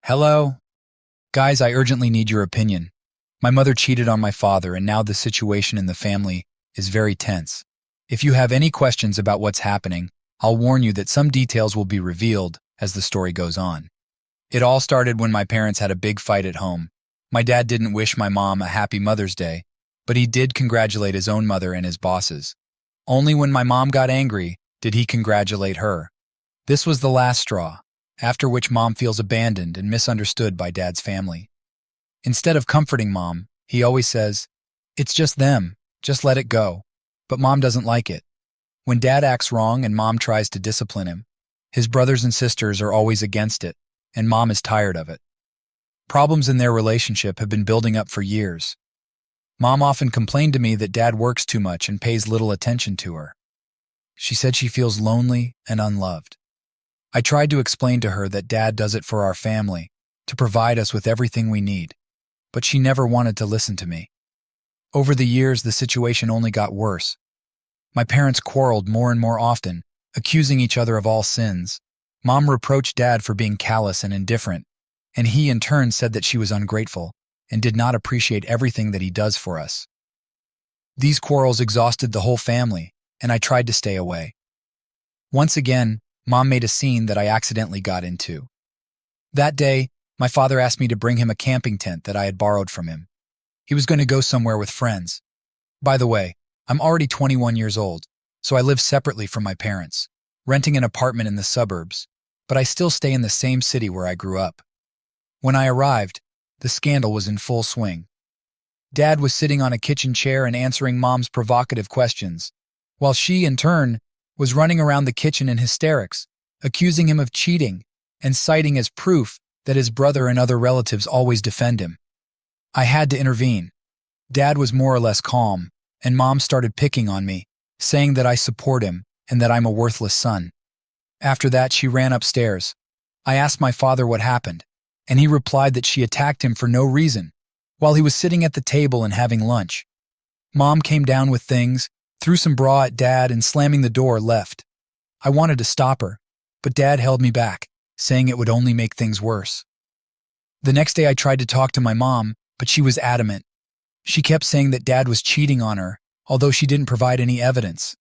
Hello? Guys, I urgently need your opinion. My mother cheated on my father, and now the situation in the family is very tense. If you have any questions about what's happening, I'll warn you that some details will be revealed as the story goes on. It all started when my parents had a big fight at home. My dad didn't wish my mom a happy Mother's Day, but he did congratulate his own mother and his bosses. Only when my mom got angry did he congratulate her. This was the last straw, after which mom feels abandoned and misunderstood by dad's family. Instead of comforting mom, he always says, "It's just them, just let it go." But mom doesn't like it. When dad acts wrong and mom tries to discipline him, his brothers and sisters are always against it, and mom is tired of it. Problems in their relationship have been building up for years. Mom often complained to me that dad works too much and pays little attention to her. She said she feels lonely and unloved. I tried to explain to her that dad does it for our family, to provide us with everything we need, but she never wanted to listen to me. Over the years, the situation only got worse. My parents quarreled more and more often, accusing each other of all sins. Mom reproached dad for being callous and indifferent, and he in turn said that she was ungrateful and did not appreciate everything that he does for us. These quarrels exhausted the whole family, and I tried to stay away. Once again, mom made a scene that I accidentally got into. That day, my father asked me to bring him a camping tent that I had borrowed from him. He was going to go somewhere with friends. By the way, I'm already 21 years old, so I live separately from my parents, renting an apartment in the suburbs, but I still stay in the same city where I grew up. When I arrived, the scandal was in full swing. Dad was sitting on a kitchen chair and answering mom's provocative questions, while she, in turn, was running around the kitchen in hysterics, accusing him of cheating and citing as proof that his brother and other relatives always defend him. I had to intervene. Dad was more or less calm, and mom started picking on me, saying that I support him and that I'm a worthless son. After that, she ran upstairs. I asked my father what happened, and he replied that she attacked him for no reason, while he was sitting at the table and having lunch. Mom came down with things, threw some bra at dad, and slamming the door, left. I wanted to stop her, but dad held me back, saying it would only make things worse. The next day I tried to talk to my mom, but she was adamant. She kept saying that dad was cheating on her, although she didn't provide any evidence.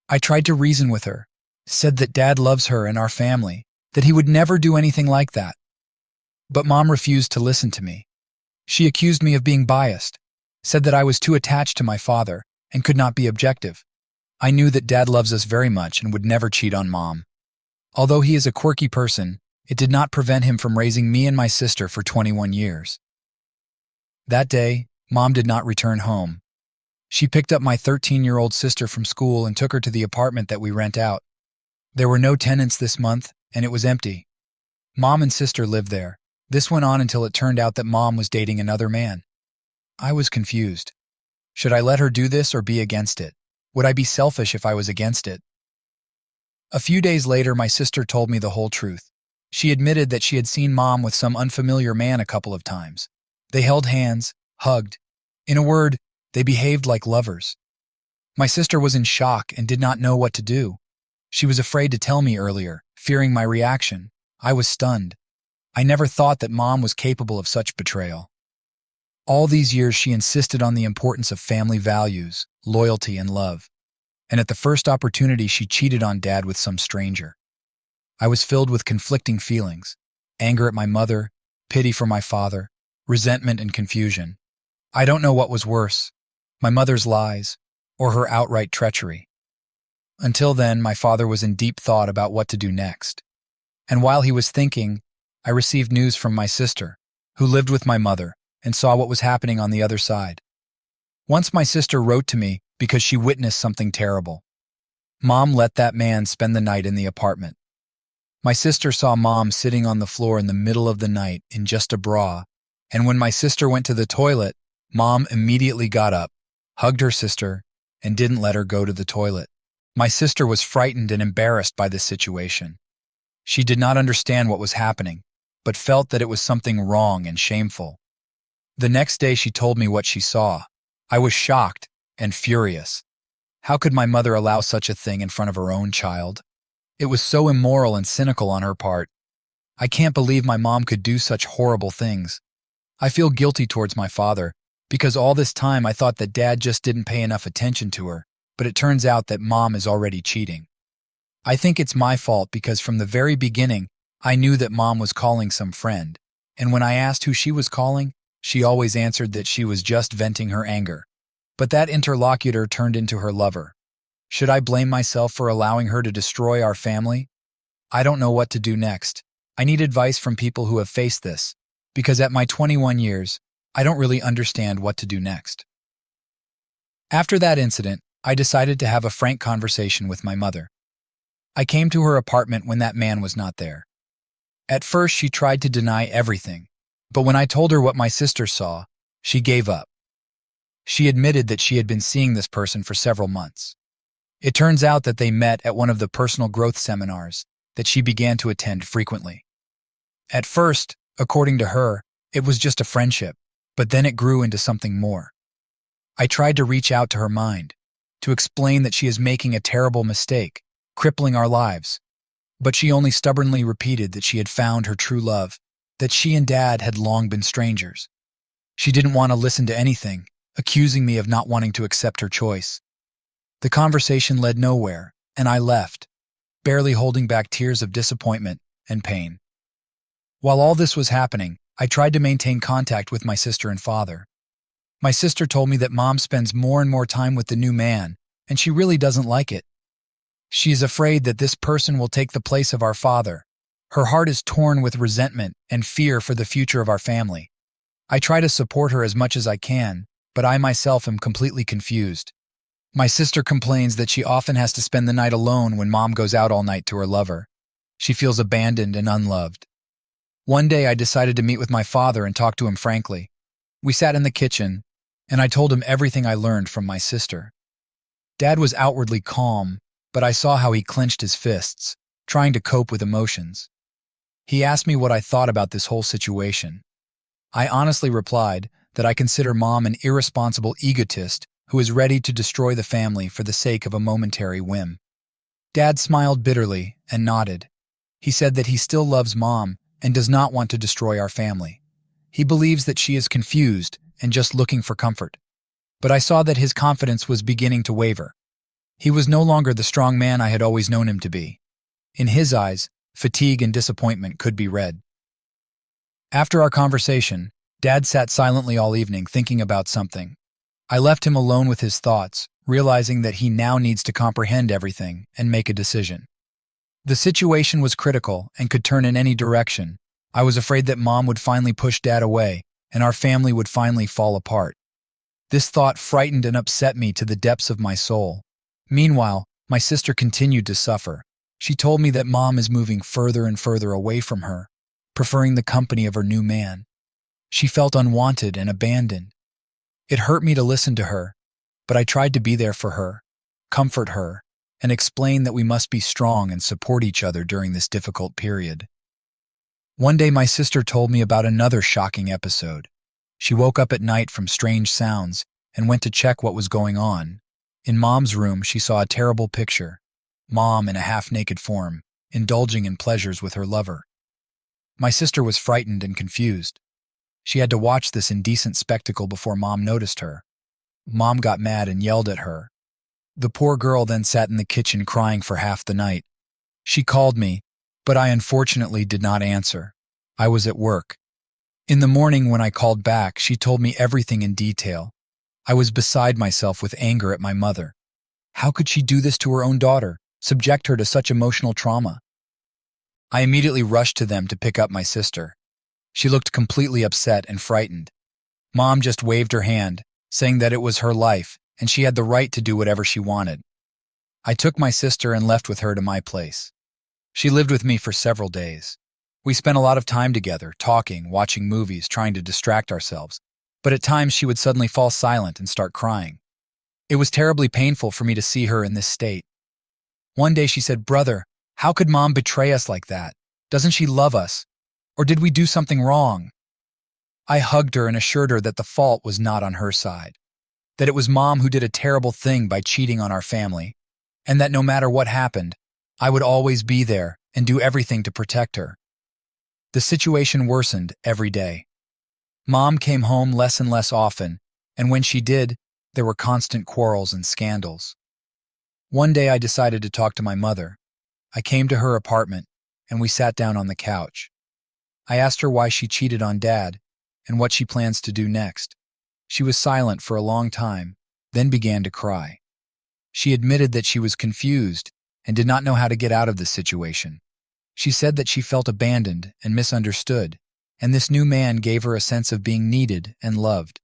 I tried to reason with her, said that dad loves her and our family, that he would never do anything like that. But mom refused to listen to me. She accused me of being biased, said that I was too attached to my father and could not be objective. I knew that dad loves us very much and would never cheat on mom. Although he is a quirky person, it did not prevent him from raising me and my sister for 21 years. That day, mom did not return home. She picked up my 13-year-old sister from school and took her to the apartment that we rent out. There were no tenants this month, and it was empty. Mom and sister lived there. This went on until it turned out that mom was dating another man. I was confused. Should I let her do this or be against it? Would I be selfish if I was against it? A few days later, my sister told me the whole truth. She admitted that she had seen mom with some unfamiliar man a couple of times. They held hands, hugged. In a word, they behaved like lovers. My sister was in shock and did not know what to do. She was afraid to tell me earlier, fearing my reaction. I was stunned. I never thought that mom was capable of such betrayal. All these years she insisted on the importance of family values, loyalty, and love. And at the first opportunity she cheated on dad with some stranger. I was filled with conflicting feelings: anger at my mother, pity for my father, resentment and confusion. I don't know what was worse, my mother's lies or her outright treachery. Until then, my father was in deep thought about what to do next. And while he was thinking, I received news from my sister, who lived with my mother and saw what was happening on the other side. Once my sister wrote to me because she witnessed something terrible. Mom let that man spend the night in the apartment. My sister saw mom sitting on the floor in the middle of the night in just a bra, and when my sister went to the toilet, mom immediately got up, hugged her sister, and didn't let her go to the toilet. My sister was frightened and embarrassed by this situation. She did not understand what was happening, but felt that it was something wrong and shameful. The next day she told me what she saw. I was shocked and furious. How could my mother allow such a thing in front of her own child? It was so immoral and cynical on her part. I can't believe my mom could do such horrible things. I feel guilty towards my father, because all this time I thought that Dad just didn't pay enough attention to her, but it turns out that Mom is already cheating. I think it's my fault because from the very beginning, I knew that Mom was calling some friend, and when I asked who she was calling, she always answered that she was just venting her anger. But that interlocutor turned into her lover. Should I blame myself for allowing her to destroy our family? I don't know what to do next. I need advice from people who have faced this, because at my 21 years, I don't really understand what to do next. After that incident, I decided to have a frank conversation with my mother. I came to her apartment when that man was not there. At first, she tried to deny everything, but when I told her what my sister saw, she gave up. She admitted that she had been seeing this person for several months. It turns out that they met at one of the personal growth seminars that she began to attend frequently. At first, according to her, it was just a friendship, but then it grew into something more. I tried to reach out to her mind, to explain that she is making a terrible mistake, crippling our lives, but she only stubbornly repeated that she had found her true love, that she and Dad had long been strangers. She didn't want to listen to anything, accusing me of not wanting to accept her choice. The conversation led nowhere, and I left, barely holding back tears of disappointment and pain. While all this was happening, I tried to maintain contact with my sister and father. My sister told me that Mom spends more and more time with the new man, and she really doesn't like it. She is afraid that this person will take the place of our father. Her heart is torn with resentment and fear for the future of our family. I try to support her as much as I can, but I myself am completely confused. My sister complains that she often has to spend the night alone when Mom goes out all night to her lover. She feels abandoned and unloved. One day I decided to meet with my father and talk to him frankly. We sat in the kitchen, and I told him everything I learned from my sister. Dad was outwardly calm, but I saw how he clenched his fists, trying to cope with emotions. He asked me what I thought about this whole situation. I honestly replied that I consider Mom an irresponsible egotist who is ready to destroy the family for the sake of a momentary whim. Dad smiled bitterly and nodded. He said that he still loves Mom and does not want to destroy our family. He believes that she is confused and just looking for comfort. But I saw that his confidence was beginning to waver. He was no longer the strong man I had always known him to be. In his eyes, fatigue and disappointment could be read. After our conversation, Dad sat silently all evening thinking about something. I left him alone with his thoughts, realizing that he now needs to comprehend everything and make a decision. The situation was critical and could turn in any direction. I was afraid that Mom would finally push Dad away and our family would finally fall apart. This thought frightened and upset me to the depths of my soul. Meanwhile, my sister continued to suffer. She told me that Mom is moving further and further away from her, preferring the company of her new man. She felt unwanted and abandoned. It hurt me to listen to her, but I tried to be there for her, comfort her, and explain that we must be strong and support each other during this difficult period. One day my sister told me about another shocking episode. She woke up at night from strange sounds and went to check what was going on. In Mom's room, she saw a terrible picture. Mom in a half-naked form, indulging in pleasures with her lover. My sister was frightened and confused. She had to watch this indecent spectacle before Mom noticed her. Mom got mad and yelled at her. The poor girl then sat in the kitchen crying for half the night. She called me, but I unfortunately did not answer. I was at work. In the morning when I called back, she told me everything in detail. I was beside myself with anger at my mother. How could she do this to her own daughter, subject her to such emotional trauma? I immediately rushed to them to pick up my sister. She looked completely upset and frightened. Mom just waved her hand, saying that it was her life and she had the right to do whatever she wanted. I took my sister and left with her to my place. She lived with me for several days. We spent a lot of time together, talking, watching movies, trying to distract ourselves, but at times she would suddenly fall silent and start crying. It was terribly painful for me to see her in this state. One day she said, "Brother, how could Mom betray us like that? Doesn't she love us? Or did we do something wrong?" I hugged her and assured her that the fault was not on her side, that it was Mom who did a terrible thing by cheating on our family, and that no matter what happened, I would always be there and do everything to protect her. The situation worsened every day. Mom came home less and less often, and when she did, there were constant quarrels and scandals. One day I decided to talk to my mother. I came to her apartment, and we sat down on the couch. I asked her why she cheated on Dad and what she plans to do next. She was silent for a long time, then began to cry. She admitted that she was confused and did not know how to get out of this situation. She said that she felt abandoned and misunderstood, and this new man gave her a sense of being needed and loved.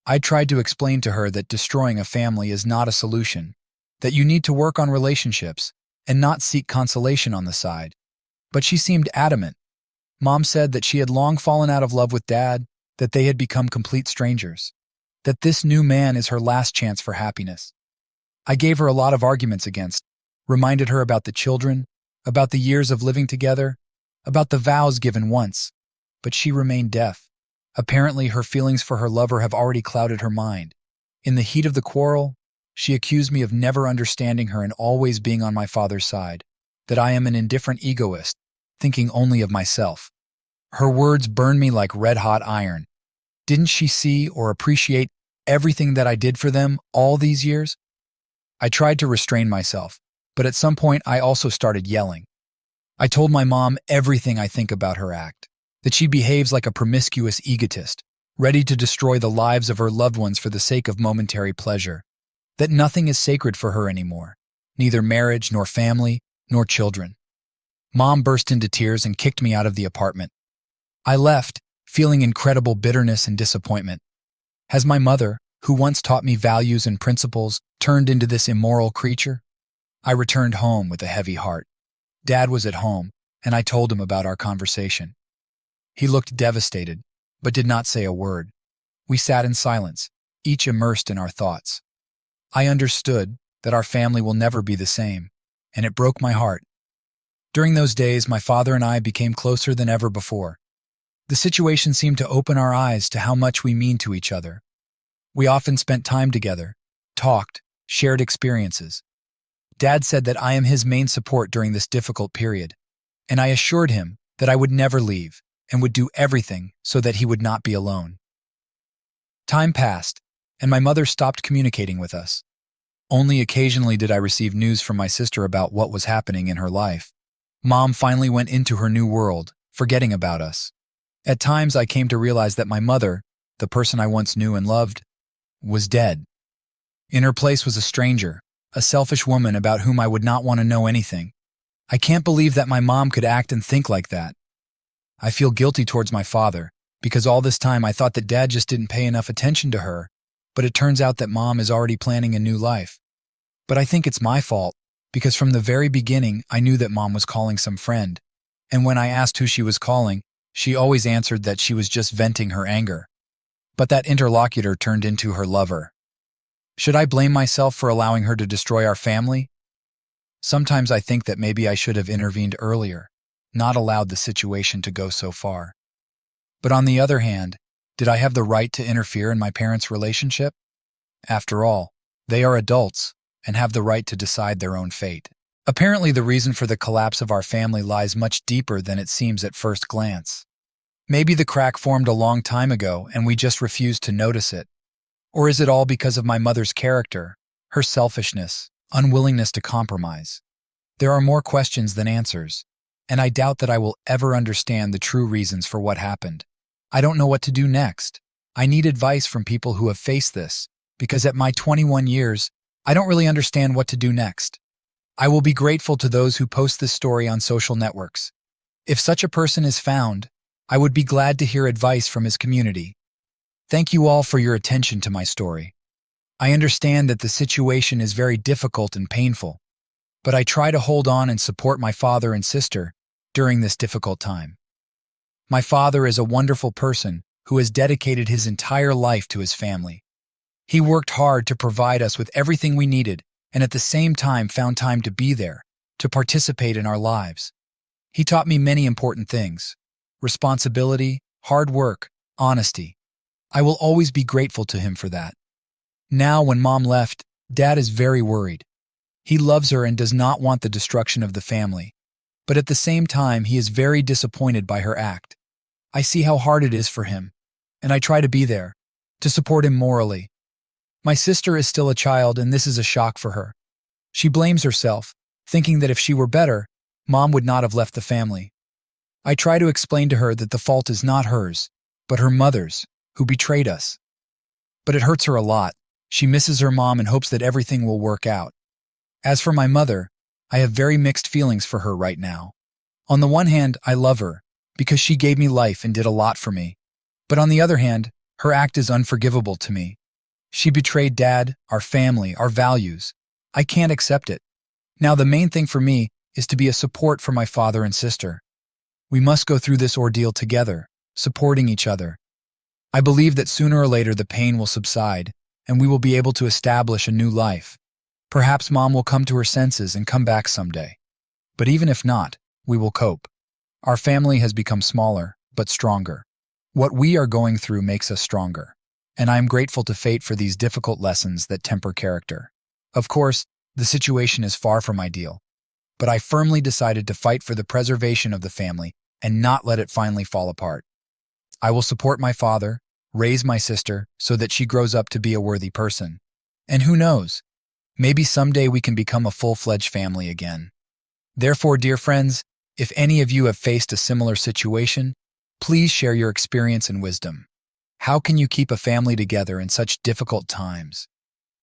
I tried to explain to her that destroying a family is not a solution, that you need to work on relationships and not seek consolation on the side. But she seemed adamant. Mom said that she had long fallen out of love with Dad, that they had become complete strangers, that this new man is her last chance for happiness. I gave her a lot of arguments against, reminded her about the children, about the years of living together, about the vows given once, but she remained deaf. Apparently, her feelings for her lover have already clouded her mind. In the heat of the quarrel, she accused me of never understanding her and always being on my father's side, that I am an indifferent egoist, thinking only of myself. Her words burned me like red-hot iron. Didn't she see or appreciate everything that I did for them all these years? I tried to restrain myself, but at some point I also started yelling. I told my mom everything I think about her act, that she behaves like a promiscuous egotist, ready to destroy the lives of her loved ones for the sake of momentary pleasure, that nothing is sacred for her anymore, neither marriage nor family nor children. Mom burst into tears and kicked me out of the apartment. I left, feeling incredible bitterness and disappointment. Has my mother, who once taught me values and principles, turned into this immoral creature? I returned home with a heavy heart. Dad was at home, and I told him about our conversation. He looked devastated, but did not say a word. We sat in silence, each immersed in our thoughts. I understood that our family will never be the same, and it broke my heart. During those days, my father and I became closer than ever before. The situation seemed to open our eyes to how much we mean to each other. We often spent time together, talked, shared experiences. Dad said that I am his main support during this difficult period, and I assured him that I would never leave and would do everything so that he would not be alone. Time passed, and my mother stopped communicating with us. Only occasionally did I receive news from my sister about what was happening in her life. Mom finally went into her new world, forgetting about us. At times I came to realize that my mother, the person I once knew and loved, was dead. In her place was a stranger, a selfish woman about whom I would not want to know anything. I can't believe that my mom could act and think like that. I feel guilty towards my father, because all this time I thought that Dad just didn't pay enough attention to her, but it turns out that Mom is already planning a new life. But I think it's my fault, because from the very beginning I knew that Mom was calling some friend, and when I asked who she was calling, she always answered that she was just venting her anger. But that interlocutor turned into her lover. Should I blame myself for allowing her to destroy our family? Sometimes I think that maybe I should have intervened earlier, not allowed the situation to go so far. But on the other hand, did I have the right to interfere in my parents' relationship? After all, they are adults and have the right to decide their own fate. Apparently, the reason for the collapse of our family lies much deeper than it seems at first glance. Maybe the crack formed a long time ago and we just refused to notice it. Or is it all because of my mother's character, her selfishness, unwillingness to compromise? There are more questions than answers, and I doubt that I will ever understand the true reasons for what happened. I don't know what to do next. I need advice from people who have faced this, because at my 21 years, I don't really understand what to do next. I will be grateful to those who post this story on social networks. If such a person is found, I would be glad to hear advice from his community. Thank you all for your attention to my story. I understand that the situation is very difficult and painful, but I try to hold on and support my father and sister during this difficult time. My father is a wonderful person who has dedicated his entire life to his family. He worked hard to provide us with everything we needed and at the same time found time to be there, to participate in our lives. He taught me many important things: responsibility, hard work, honesty. I will always be grateful to him for that. Now, when Mom left, Dad is very worried. He loves her and does not want the destruction of the family. but at the same time he is very disappointed by her act. I see how hard it is for him, and I try to be there, to support him morally. My sister is still a child, and this is a shock for her. She blames herself, thinking that if she were better, Mom would not have left the family. I try to explain to her that the fault is not hers, but her mother's, who betrayed us. But it hurts her a lot. She misses her mom and hopes that everything will work out. As for my mother, I have very mixed feelings for her right now. On the one hand, I love her, because she gave me life and did a lot for me. But on the other hand, her act is unforgivable to me. She betrayed Dad, our family, our values. I can't accept it. Now the main thing for me is to be a support for my father and sister. We must go through this ordeal together, supporting each other. I believe that sooner or later the pain will subside, and we will be able to establish a new life. Perhaps Mom will come to her senses and come back someday. But even if not, we will cope. Our family has become smaller, but stronger. What we are going through makes us stronger, and I am grateful to fate for these difficult lessons that temper character. Of course, the situation is far from ideal, but I firmly decided to fight for the preservation of the family and not let it finally fall apart. I will support my father, raise my sister so that she grows up to be a worthy person. And who knows, maybe someday we can become a full-fledged family again. Therefore, dear friends, if any of you have faced a similar situation, please share your experience and wisdom. How can you keep a family together in such difficult times?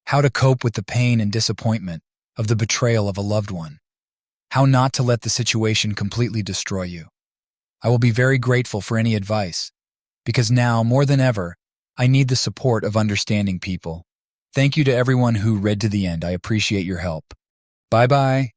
How to cope with the pain and disappointment of the betrayal of a loved one? How not to let the situation completely destroy you? I will be very grateful for any advice, because now, more than ever, I need the support of understanding people. Thank you to everyone who read to the end. I appreciate your help. Bye-bye.